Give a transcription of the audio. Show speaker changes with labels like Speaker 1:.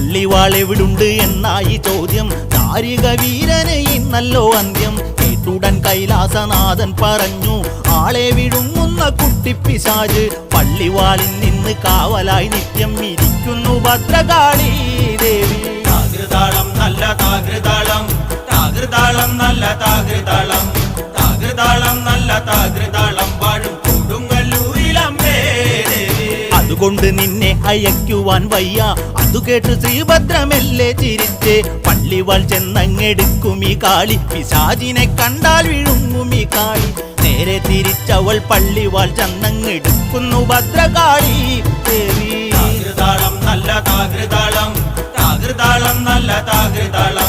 Speaker 1: പള്ളിവാൾ എവിടുണ്ട് എന്നായി ചോദ്യം. താരിക വീരന് ഇന്നല്ലോ അന്ത്യം. കേട്ടുടൻ കൈലാസനാഥൻ പറഞ്ഞു, ആളെ വിഴുങ്ങുന്ന കുട്ടിപ്പിശാച് പള്ളിവാളിൽ നിന്ന് കാവലായി നിത്യം ഇരിക്കുന്നു ഭദ്രകാളി ദേവി.
Speaker 2: താകൃതാളം നല്ല താകൃതാളം, താകൃതാളം നല്ല താകൃതാളം, താകൃതാളം നല്ല താകൃതാളം വാഴും കൊടുങ്ങല്ലൂരിലമ്മേ ദേവി.
Speaker 1: അതുകൊണ്ട് നിന്നെ അയക്കുവാൻ വയ്യ. അതു കേട്ട് ശ്രീഭദ്രമെല്ലെ ചിരിച്ച് പള്ളിവാൾ ചെന്നങ്ങെടുക്കും ഈ കാളി. പിശാചിനെ കണ്ടാൽ വിഴുങ്ങും ഈ കാളി. നേരെ തിരിച്ചവൾ പള്ളിവാൾ ചെന്നങ്ങെടുക്കുന്നു ഭദ്രകാളി ദേവി.
Speaker 2: താകൃതാളം നല്ല താകൃതാളം, താകൃതാളം നല്ല താകൃതാളം.